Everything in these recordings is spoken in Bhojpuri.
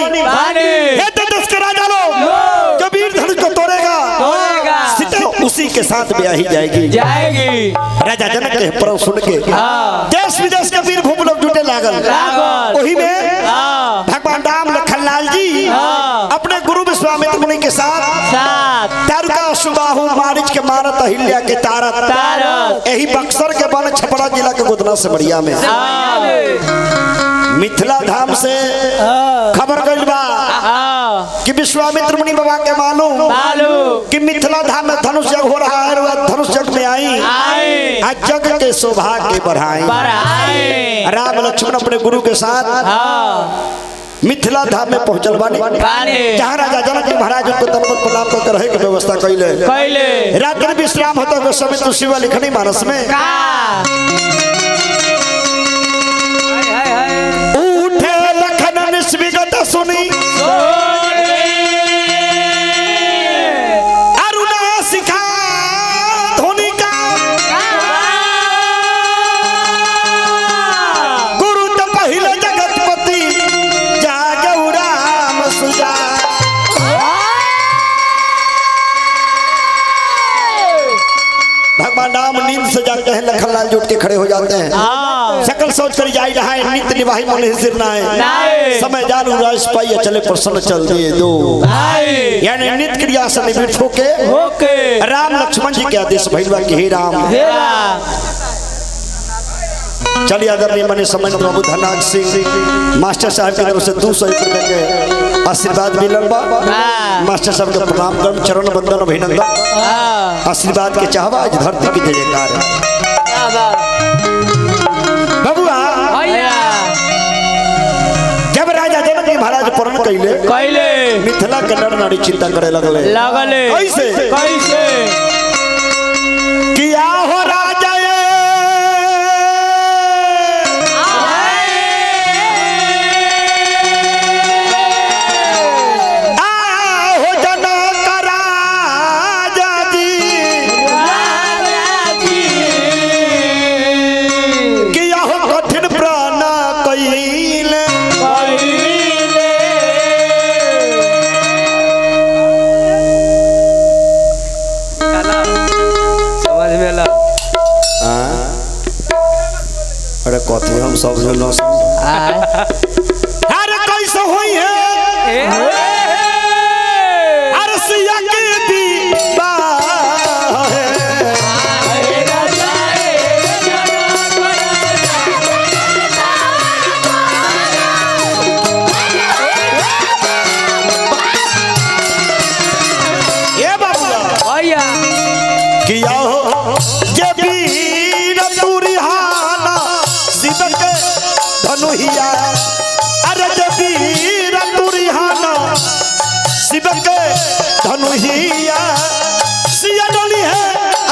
हे तेजस के राजा लोग, कबीर धनुष को तोड़ेगा सीता उसी के साथ ब्याही जाएगी। राजा जनक के परम सुन के देश विदेश के वीर भूमि लोग जुटे लागल। वही में भगवान राम लखनलाल जी अपने गुरु विश्वामित्र मुनि के साथ तारुका सुबाहु मारिच के मारत अहिल्या के तारत यही बक्सर के बन छपरा जिला के गोदना से बढ़िया में मिथिला धाम से खबर गई बा कि विश्वामित्र मुनि बाबा के मालूम कि मिथिला धाम में धनुष जग हो रहा है। वह धनुष जग में आई आज जग के सौभाग्य बढ़ाई। राम लक्ष्मण अपने गुरु के साथ मिथिला धाम में पहुंचल बानी जहाँ राजा जनक जी महाराज उनको तनवत प्रणाम कर रहे की व्यवस्था कैले। रात्रि विश्राम होता हुआ समय तो शिवा लिखनी मानस में उठे लखन निस्विगत सुनी अरुणा शिखा ध्वनि का गुरु तो पहले जगतपति जागऊ राम सुजा। भगवान राम नींद से जागते हैं, लखनलाल जी उठ के खड़े हो जाते हैं। सकल सोच कर जाई रहा है नित्य निवाही मन सिर नाए समय जानू राज पाई चले प्रसन्न चल दिए दो यानी नित्य क्रिया से निवृत्त होके राम लक्ष्मण जी के आदेश भइलवा कि हे राम चलिए आदरणीय मने समय प्रभु धनाग सिंह मास्टर साहब की तरफ से 200 रुपये के आशीर्वाद मिलल बा। मास्टर साहब के प्रणाम कर चरण बंदन अभिनंदन आशीर्वाद के चाहवा आज धरती की जयकार बबुआ। जब राजा जनक जी महाराज प्रण कैले मिथिला के नर नारी चिंता करे लगले कैसे किया हो राजा कथी हम सब जो न अरे कैसे हुई है अरे सिया की दीवा ये बाबा किया हो जे वीर तुरिहाना धनुहिया अरे जबीर तुरिहाना शिव के धनुहिया सिया डोली है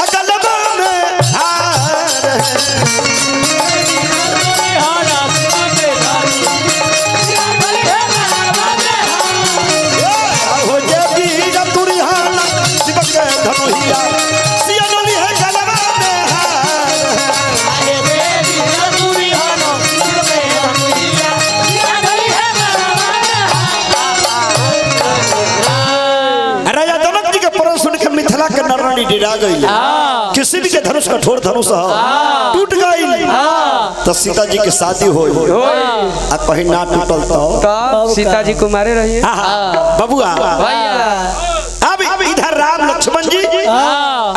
अगलबा में हार हो जबीर तुरिहाना शिव के धनुहिया सिया डोली है अगलबा में मिथिला के नरनारी डिरा गई किसी भी के धनुष कठोर धनुष टूट गई तो सीता जी के शादी हो कहीं ना टूटल तो सीता जी कुमारे रहिए बबुआ। अब इधर राम लक्ष्मण जी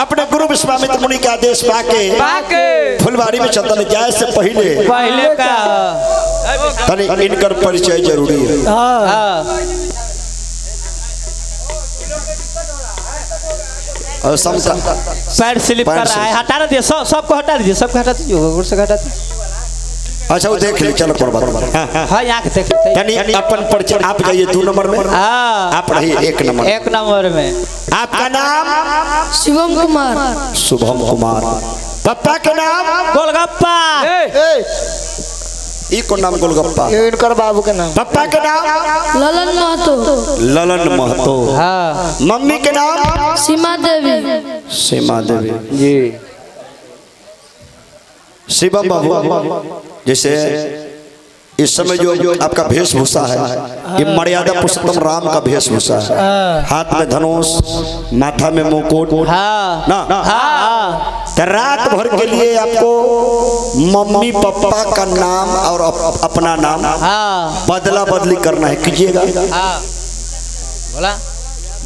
अपने गुरु विश्वामित्र मुनि के आदेश पाके फुलवारी में चंदन जाए से पहले तनी इनकर परिचय जरूरी है। और पैर स्लिप कर रहा है, हटा दीजिए सबको हटा दीजिए, सबको हटा दीजिए, ऊपर से हटा दीजिए। अच्छा वो देख ले चलो हाँ यहाँ देख यानी अपन परिचय आप जाइए 2 नंबर में आप रहिए 1 नंबर में। आपका नाम शिवम कुमार। शुभम कुमार। पप्पा के नाम गोलगप्पा। इको नाम गोलगप्पा इनकर बाबू के नाम पप्पा के नाम ललन महतो। ललन महतो। हाँ। मम्मी के नाम सीमा देवी। सीमा देवी जी। शिवम बाबू जैसे इस समय जो आपका वेशभूषा है ये मर्यादा पुरुषोत्तम राम का वेशभूषा है। हाथ में धनुष, माथा में मुकुट ना तो रात भर के लिए आपको मम्मी पापा का नाम और अपना नाम बदला बदली करना है। कीजिएगा। बोला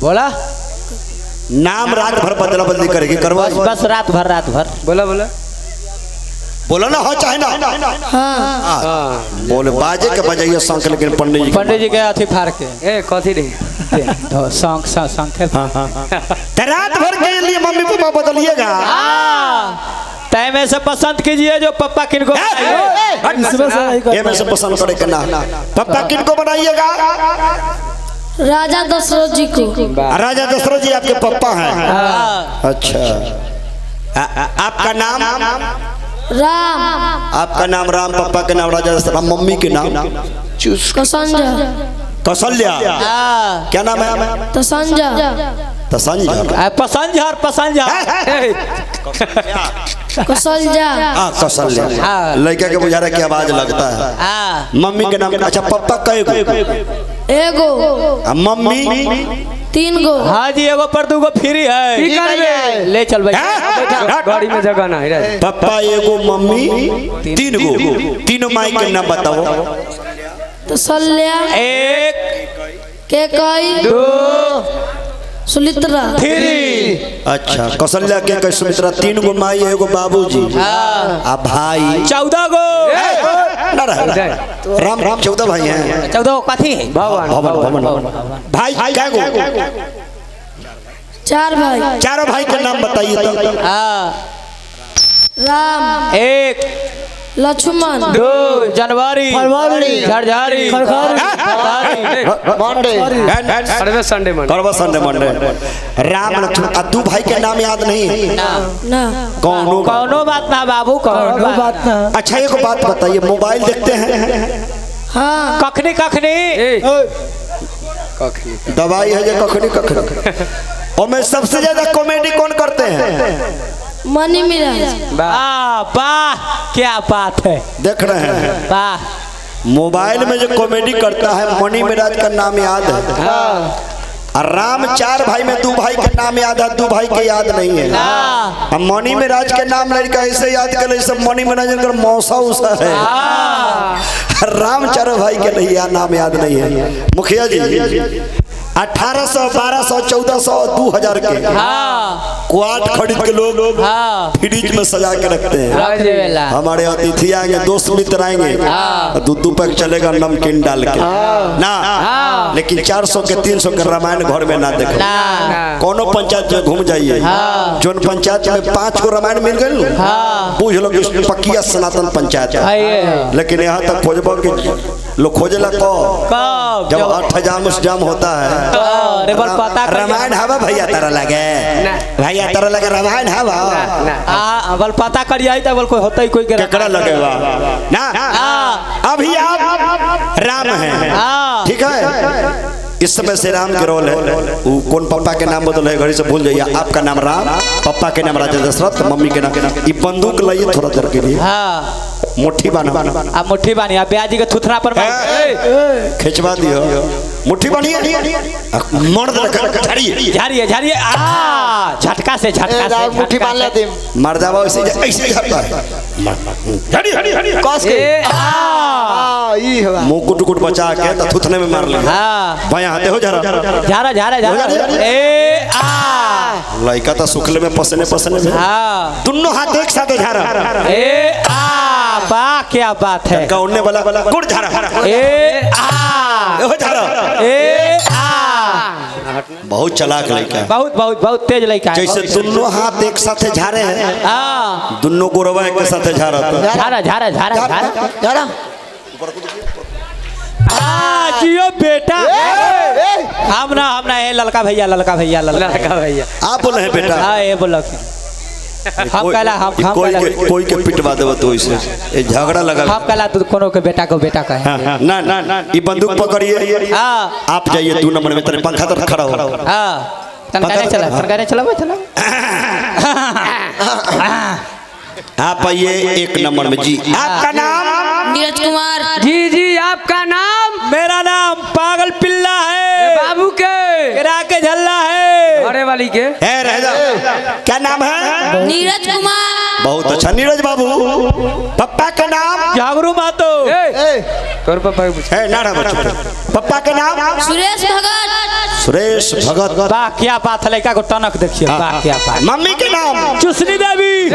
बोला नाम रात भर बदला बदली करेगी। करवा बस रात भर बोला बोला बोला ना हो चाहे ना। हाँ बोले बाजे के बजाइए शंख, लेकिन पंडित जी के अथी फाड़ के ए कथी रे शंख रात भर के लिए मम्मी पापा बदलिएगा। तय में से पसंद कीजिए जो पप्पा किनको ये में से पसंद करे ना पप्पा किनको बनाइएगा। राजा दशरथ जी को। राजा दशरथ जी आपके पप्पा हैं। अच्छा आपका नाम राम। आपका नाम राम, पापा के नाम राजा दशरथ, मम्मी के नाम कौशल्या। कौशल्या। क्या नाम है? तसंजा। तसंजा। कौशल्या। हाँ कौशल्या। लड़का के बुझा रहा की आवाज लगता है। मम्मी के नाम। अच्छा पप्पा एगो। मम्मी 3 गो। हाँ जी एगो पर 2 गो फ्री है। ले चल भाई गाड़ी में जगह ना है। पापा एगो, मम्मी 3 गो। तीनों माई के नाम बताओ। तसल्या 1 केकई 2 सुलित्रा 3। अच्छा कौशल्या के सुमित्रा 3 गो माई, एगो बाबूजी आ भाई 14 गो। राम 14 भाई हैं। 14 कथी है? भाई क्या गो? 4 भाई। चारों भाई के नाम बताइए तो। राम 1 लक्ष्मण 2 जनवरी झरझारी संडे मंडे। राम लक्ष्मण 2 भाई के नाम याद नहीं ना। कौनो बात ना बाबू, कौनो बात ना। अच्छा एक बात बताइए, मोबाइल देखते हैं? हाँ कखनी दवाई है जो कखनी और मैं सबसे ज्यादा कॉमेडी कौन करते हैं? मनी मिराज। वाह क्या बात है। देख रहे हैं वाह। मोबाइल में जो कॉमेडी करता है मनी मिराज का नाम याद है। और राम 4 भाई में 2 भाई के नाम याद है, 2 भाई के याद नहीं है। अब मनी मिराज के नाम लड़का ऐसे याद कर ले, सब मनी मिराज का मौसा उसा है। राम 4 भाई के नहीं याद, नाम याद नहीं है। मुखिया जी 1800 1200 1400 2000 के क्वाट खरीद के लोग फ्रिज में सजा के रखते हैं। हमारे अतिथि आएंगे, दोस्त मित्र आएंगे, 2 पैक चलेगा नमकीन डाल के ना। लेकिन 400 के 300 के रामायण घर में ना देखो। कोनो पंचायत में घूम जाइए, जो पंचायत में 5 को रामायण मिल गए पूछ लो कि पक्किया सनातन पंचायत है। लेकिन यहाँ तक खोजबो कि लोग खोजेला कब जब 8 जाम होता है। रामायण हवा भैया तारा लगे, भैया तारा लगे रामायण हवा बल पता करिए तो बल कोई होता ही कोई केकरा लगेगा ना। अभी आप राम हैं, ठीक है। इस समय से राम के रोल है। वो कौन पापा के नाम बदल है, घड़ी से भूल जाइए। आपका नाम राम, पापा के नाम राजा दशरथ, मम्मी के नाम। ये बंदूक लाइए थोड़ा देर के लिए। मुट्ठी बाना। आप मुट्ठी बानी, आप ब्याजी के थुथरा पर खिंचवा दियो। मुट्ठी बानिए, मर्द झाड़िए झटका से मुट्ठी बांध लेते मर जावा ऐसे झटका है। मुंह कुट बचा के तो थुथने में मार ले। भैया हाथे हो झारा लड़का तो सुखले में पसने में दोनों हाथ एक साथ झारा। वाह क्या बात है। उड़ने वाला गुड़ झारा। बहुत चालाक लड़का, बहुत तेज लड़का। जैसे दोनों हाथ एक साथ झारे हैं, दोनों गोरवा एक साथ झारा। जियो बेटा। हम ना है ललका भैया आप बोले हैं बेटा। हाँ ये बोलो हम कोई के पिटवा देव तो इसे झगड़ा लगा। हम कहला तो कोनो के बेटा को बेटा कहे। ना ये बंदूक पकड़िए, आप जाइए 2 नंबर में। तेरे पंखा तो खड़ा हो। तनकाने चला आप आइए 1 नंबर में जी। आपका नाम? नीरज कुमार। जी जी आपका नाम? मेरा नाम पागल पिल्ला है। बाबू के? गिरा के झल्ला है। अरे वाली के? है रह जा। क्या नाम है? नीरज कुमार। बहुत अच्छा नीरज बाबू। पप्पा का नाम? जागरू मातो। तोर पापा के पूछ। है नारा बच्चों। पप्पा का नाम? सुरेश भगत। सुरेश भगत। वाह क्या बात है, लड़का को टनक देखिए। वाह क्या बात। मम्मी के नाम? चुसनी देवी।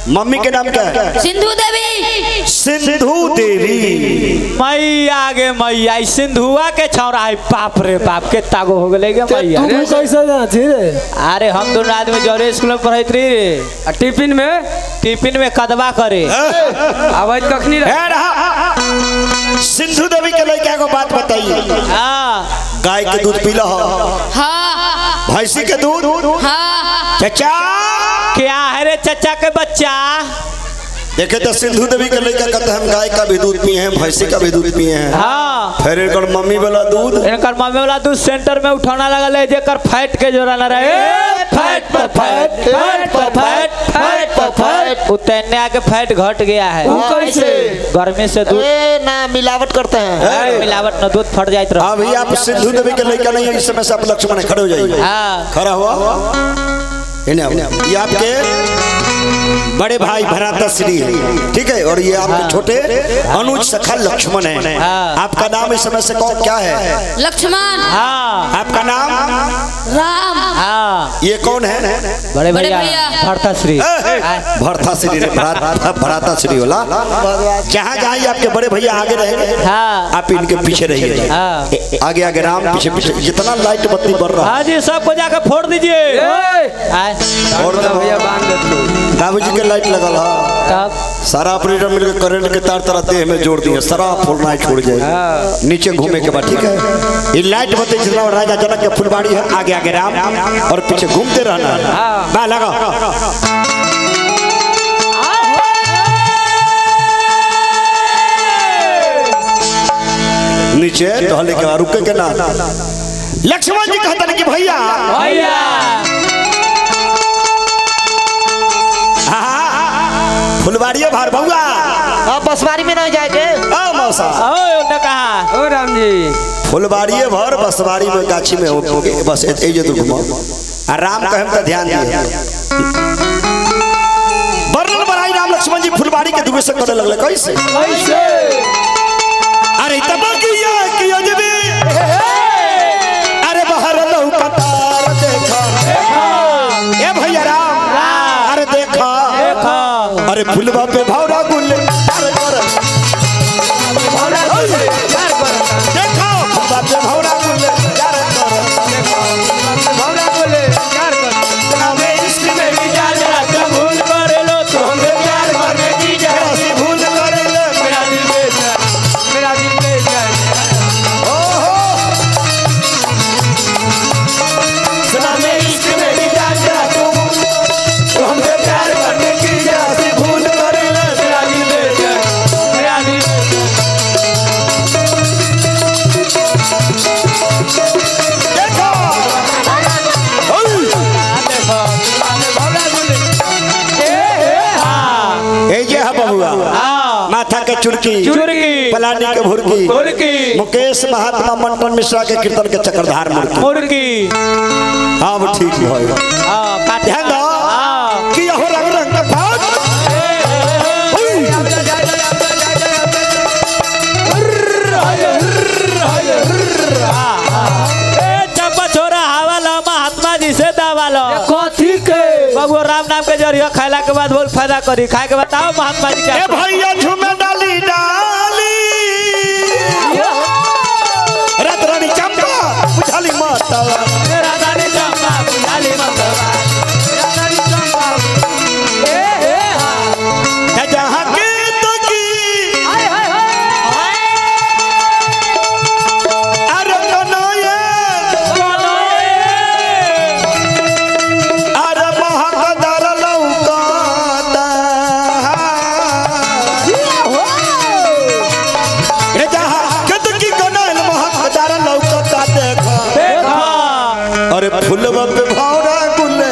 मम्मी के नाम क्या है? सिंधु देवी। सिंधु देवी। मैया आगे मैया सिंधुआ के छौरा है। बाप रे बाप के तागो हो गए मैया। तू कैसे जाती रे? अरे हम दोनों आदमी जोरे स्कूल में पढ़त रही रे। टिफिन में कदवा करे। आवाज कखनी रहा। सिंधु देवी के लड़का को बात बताइए। हाँ गाय के दूध पीला हो? हाँ। भैंसी के दूध? हाँ। चचा क्या है रे चचा के बच्चा? देखे तो सिंधु देवी के लड़का कहते हैं हम गाय का भी दूध पिए हैं, भैंसी का भी दूध पिए हैं। हाँ फिर एक मम्मी वाला दूध? इनकर मम्मी वाला दूध सेंटर में उठाना लगल है जेकर फैट के जोड़ा ना रहे। फैट पर फैट, फैट पर फैट, फैट पर फैट। उतरने आके फैट घट गया है। कैसे? गर्मी से दूध ना मिलावट करते हैं। मिलावट न दूध फट जाए। अभी आप सिंधु देवी के लड़का नहीं है, इस समय से आप लक्ष्मण खड़े हो जाइए। हाँ खड़ा हुआ। ये आपके बड़े भाई भराता श्री है, ठीक है, और ये आपके छोटे अनुज सखा लक्ष्मण है। आपका नाम इस समय से कौन क्या है? लक्ष्मण। हाँ। आपका नाम? राम। हाँ। ये कौन है? बड़े भैया भरता श्री। भरता श्री भराता श्री वाला। जहाँ जहाँ ये आपके बड़े भैया आगे रहेंगे हाँ आप इनके पीछे रहिए। हाँ। आगे आगे राम, पीछे पीछे। जितना लाइट बत्ती बढ़ रहा हाँ जी सबको जाकर फोड़ दीजिए। और भैया बांध दे। बाबूजी के लाइट लगल है। सारा ऑपरेटर मिलकर करंट के तार तरह देह में जोड़ दिए। सारा फोड़ना छोड़ जाएगा। नीचे घूमे के बाद, ठीक है। ये लाइट बत्ती जितना राजा जनक के फुलबाड़ी है, आगे आगे राम और पीछे घूमते रहना। बा लगा नीचे टहले के रुके के ना। लक्ष्मण जी कहते हैं कि भैया फुलबाड़िया भार बउआ अब बसवारी में नहीं जाएंगे। मौसा ने कहा ओ राम जी फुलबाड़िए भर बसवारी में गाछी में हो बस ए जो घुमा। राम कहम तो ध्यान दिए। वर्णन बनाई राम लक्ष्मण जी फुलबाड़ी के दुगे से करे लगले। कैसे? अरे किया जबे अरे बाहर लौकतार देखा ए भैया राम। अरे देखा अरे फुलवा पे भौरा गुल देखो फुलवा पे भौरा गुल भूल करे लो तो हमें प्यार करने की जैसी भूल करे ले मेरा दिल बेचैन, मेरा दिल बेचैन। सुना मैं इश्क में भी जान तू हमें प्यार करने की जैसी भूल करे ले मेरा दिल बेचैन, मेरा दिल देखो ए ये है बबुआ माथा के चुरकी पलानी के भुरकी मुकेश महात्मा मंडन मिश्रा के कीर्तन के चक्रधार मुर्गी। अब ठीक भाई ध्यान दो कि हो रंग रंग का भाग चप्पा छोरा हवाला महात्मा जी से दावालो कथी के बबुआ राम नाम के जरिया खाइला के बाद बहुत फायदा करी। खाए के बताओ महात्मा जी क्या? भैया झूमे डाली डाली रत रानी चंपा बुझाली माता रानी चंपा बुझाली माता रानी चंपा जहाँ के तो की अरे कनोये अरे महकदर लौकाता रे जहाँ के तो की कनोये महकदर लौकाता देखा अरे फुलवा पे भौरा गुले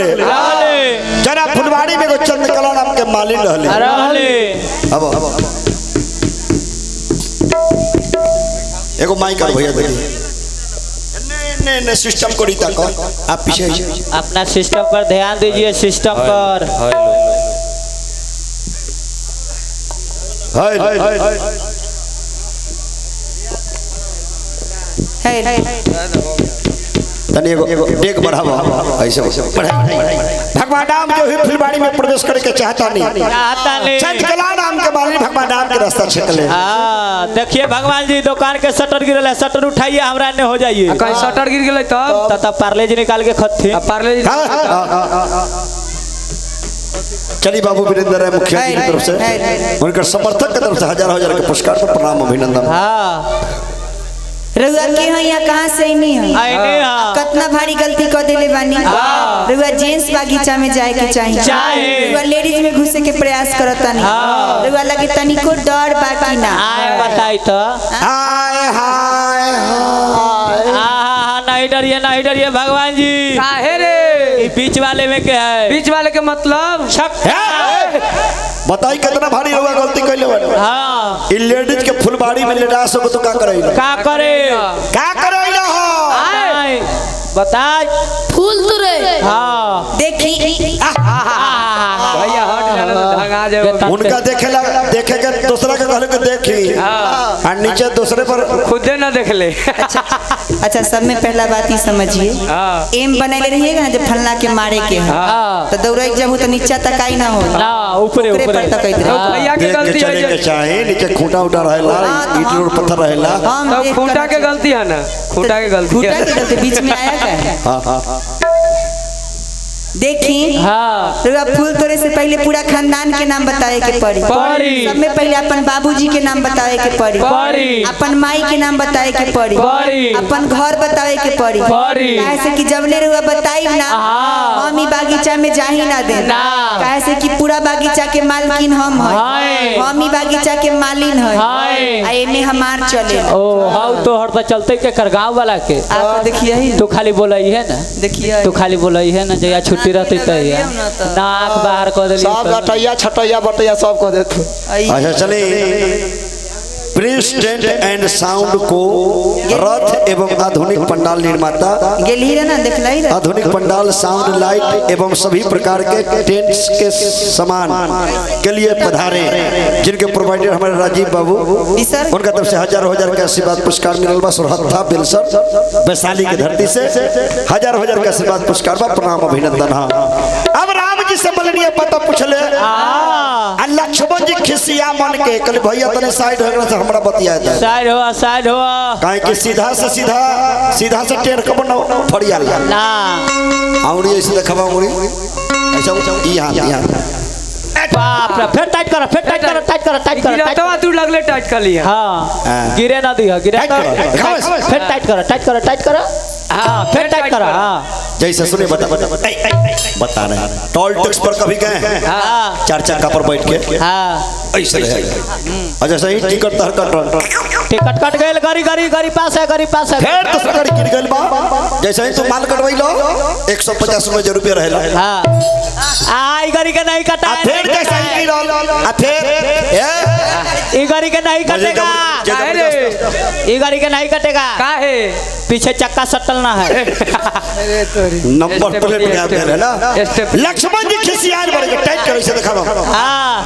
लगले जना फुलवाड़ी में एगो चंद्रकला नाम के मालिन रहले अब एगो माइक कर भैया देखिए ने सिस्टम को रीता को आप पीछे अपना सिस्टम पर ध्यान दीजिए सिस्टम पर तनी एगो डेग बढ़ावा ऐसे भगवान राम जो ही फुलवाड़ी में प्रवेश करके चाहता नहीं चंद्रकला नाम के मालिन भगवान राम के रास्ता छेक ले। हाँ देखिए भगवान जी दुकान के शटर गिरल है शटर उठाइए हमरा ने हो जाइए कहीं शटर गिर गए तब पार्ले जी निकाल के खत्ते पार्ले चली बाबू वीरेंद्र है मुखिया जी की तरफ से उनके समर्थक की तरफ से हजार के पुरस्कार पर प्रणाम अभिनंदन। हाँ रउआ के यहाँ कहाँ से नहीं है कितना भारी गलती कर देले बानी। रउआ जेंट्स बागीचा में जाए के चाहिए रउआ लेडीज में घुसे के प्रयास करता नहीं रउआ लगे तनिको डर बाकी ना बताई तो हाय हाय नहीं डरिए भगवान जी काहे रे बीच वाले में क्या है बीच वाले के मतलब बताई कितना भारी होगा गलती कैले बानी। हाँ इ लेडीज के फुलबाड़ी में लेडा सको तो का करैला का करैला हो बताई फूल तुरे हाँ देखी भैया हट जाना धंगा जाओ उनका देखे के दूसरा के कहले के देखी और नीचे दूसरे पर खुदे ना देख ले। अच्छा सब में पहला बात ही समझिए एम बनैले रहिएगा ना जब फलना के मारे के तो दौड़े जब हो तो नीचा तक आई ना हो ना ऊपर पर तक भैया के गलती चले के चाहे नीचे खूंटा उठा रहेला ईंट और पत्थर रहेला तब खूंटा के गलती है ना खूंटा के गलती बीच में आया क्या देखी हाँ रउआ फूल तोड़े से पहले पूरा खानदान के नाम बतावे के पड़ी सब में पहले अपन बाबूजी के नाम बतावे के पड़ी अपन माई के नाम बतावे के पड़ी अपन घर बतावे के पड़ी काहे से कि जबले रउआ बताई ना हम ही बागीचा में जाही ना दे काहे से कि पूरा बागीचा के मालकिन हम है हम ही बागीचा के मालिन है आ एमे हमार चले ओ हाउ तो हर तो चलते के कर गांव वाला के आप देखिए तू खाली बोलई है ना देखिए तू खाली बोलई है ना जया छुट्टी रहती तैया नाक बाहर कर देली सब गटैया छटैया बटैया सब कह देत। अच्छा चले प्रिंस टेंट एंड साउंड को रथ एवं आधुनिक पंडाल निर्माता गेली रे ना देखलाई रे आधुनिक पंडाल साउंड लाइट एवं सभी प्रकार के टेंट्स के सामान के लिए पधारे जिनके प्रोवाइडर हमारे राजीव बाबू उनका तरफ से हजारों के आशीर्वाद पुरस्कार मिलल बा सुरहत्था बेलसर वैशाली की धरती से हजारों के आशीर्वाद पुरस्कार बा प्रणाम अभिनंदन। अब राम जी से बोलनिए पता पूछले लक्ष्मण जी खिसिया मन के कल भैया तने साइड हो गया हमरा बतिया था साइड हो काहे कि सीधा से टेढ़ के बनाओ फड़िया ना औरी ऐसे देखबा औरी ऐसा यहां बाप रे फिर टाइट करो तो तू लगले टाइट कर लिया हां गिरे ना दिया गिरे फिर टाइट करो हां फिर टाइट करो हां जैसे सुने बता रहे हैं टोल टैक्स पर कभी गए हैं चार चक्का पर बैठ के ऐसे रहेगा अच्छा सही टिकट कट गए गाड़ी पास है फिर दूसरा गाड़ी गिर गइल बा जैसे ही तू माल कटवैलो 150 रुपया रहेला हां आई गाड़ी के नहीं कटा फिर जैसे ही गिरल ई गाड़ी के नहीं कटेगा ई गाड़ी के नहीं कटेगा काहे पीछे चक्का सटल ना है नंबर प्लेट में आप है ना लक्ष्मण जी खिसियार बड़े टाइट करो इसे दिखाओ हां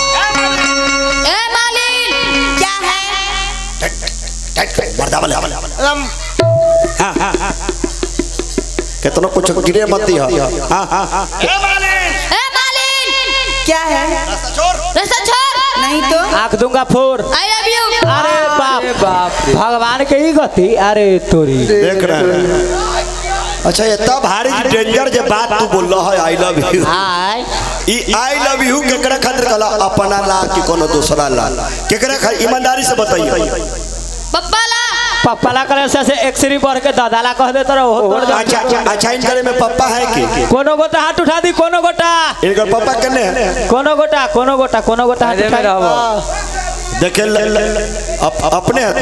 ए मालिन क्या है टाइट मर्दा वाले हां कितना कुछ गिरे मत दिया हां ए मालिन क्या है रास्ता छोड़ नहीं तो आंख दूंगा फोर आई लव यू अरे बाप भगवान के ही गति अरे तोरी देख रहे हैं अच्छा इतना भारी डेंजर जे बात तू बोल रहा है आई लव यू हाय ई आई लव यू केकरा खातिर कहला अपना ला कि कोनो दूसरा ला केकरा खातिर ईमानदारी से बताइए पप्पा ला करे से एक्सरी बढ़ के दादाला कह दे तोरा हो अच्छा इन करे में पप्पा है कि कोनो गोटा हाथ उठा दी कोनो गोटा इनका पप्पा कने है कोनो गोटा हाथ उठा देखे अपने हाथ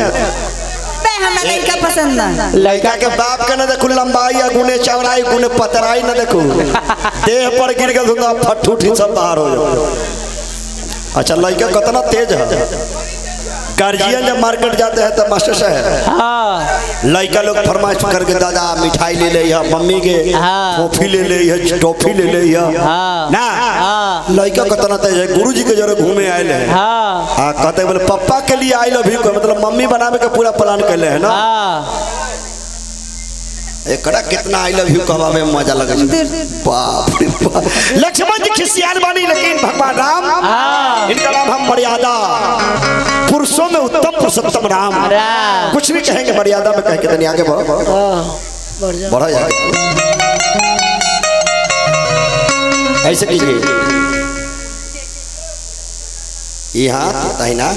हमरा लड़का पसंद ना। लड़का के बाप के न देखू लंबाई या गुने चौड़ाई गुने पतराई न देखू देह पर गिर के धुंधा फटूठी सब बाहर हो जाओ। अच्छा लड़का कितना तेज है। गार्जियन जब मार्केट जाते हैं तो मास्टर साहब लड़का लोग फरमाइश करके दादा मिठाई ले ले या मम्मी के कॉफी ले ले या टॉफी ले ले या ना लड़का कितना तेज है। गुरुजी के जरे घूमे आए हैं कहते बोले पापा के लिए आई लव यू मतलब मम्मी बनावे के पूरा प्लान कर ले है ना। एकड़ा कितना आई लव यू कहवा में मजा लगे बाप रे बाप। लक्ष्मण जी खिसियान बानी लेकिन भगवान राम इनका नाम हम मर्यादा पुरुषों में उत्तम पुरुषोत्तम राम कुछ भी कहेंगे मर्यादा में कह के तनी आगे बढ़ा जाए। ऐसे कीजिए यहाँ दाहिना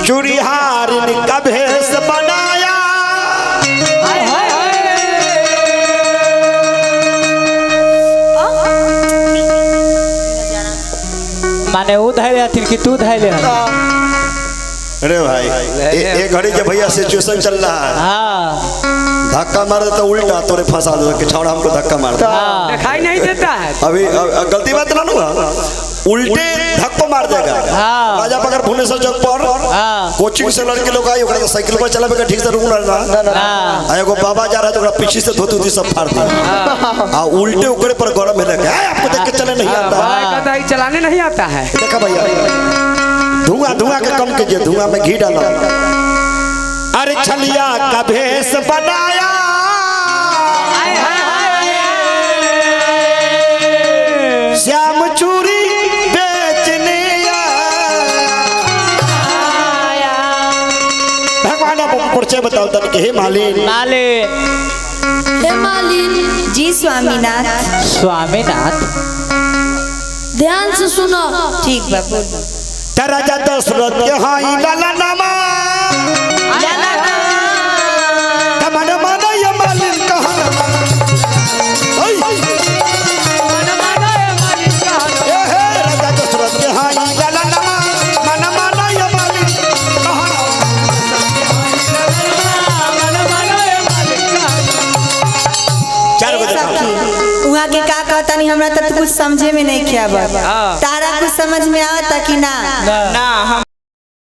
चूड़ीहार का भेष बनाया माने वो धैले हथिन कि तू धैले हथिन। अरे भाई एक घड़ी जब भैया सिचुएशन चल रहा है धक्का मार देता उल्टा तोरे फंसा दो कि छौड़ा हमको धक्का मार दिखाई नहीं देता है। अभी गलती बात ना हुआ उल्टे धक्को मार देगा। राजा पकड़ भुवनेश्वर चौक पर कोचिंग से लड़के लोग आई ओकरा साइकिल पर चलावे ठीक से रुक ना एगो बाबा जा रहा है तो पीछे से धोती उती सब फाड़ दिया उल्टे ओकरे पर गरम है लगे आपको देख के चले नहीं आता कहता है चलाने नहीं आता है। देखा भैया धुआं धुआं के कम कीजिए धुआं में घी डालो। अरे छलिया का भेष बनाया श्याम चूड़ी बेचने भगवान आप परिचय बताओ तन के हे मालिन हे मालिन जी स्वामीनाथ। स्वामीनाथ ध्यान से सुनो। ठीक बाबू राजा दशरथ के हाई लाला नामा मन मन ये मालिन कहा राजा दशरथ के हाई लाला नामा मन मन ये मालिन वहाँ के का कहता नहीं हमरा तो कुछ समझे में नहीं किया तारा कुछ समझ में आवता कि ना।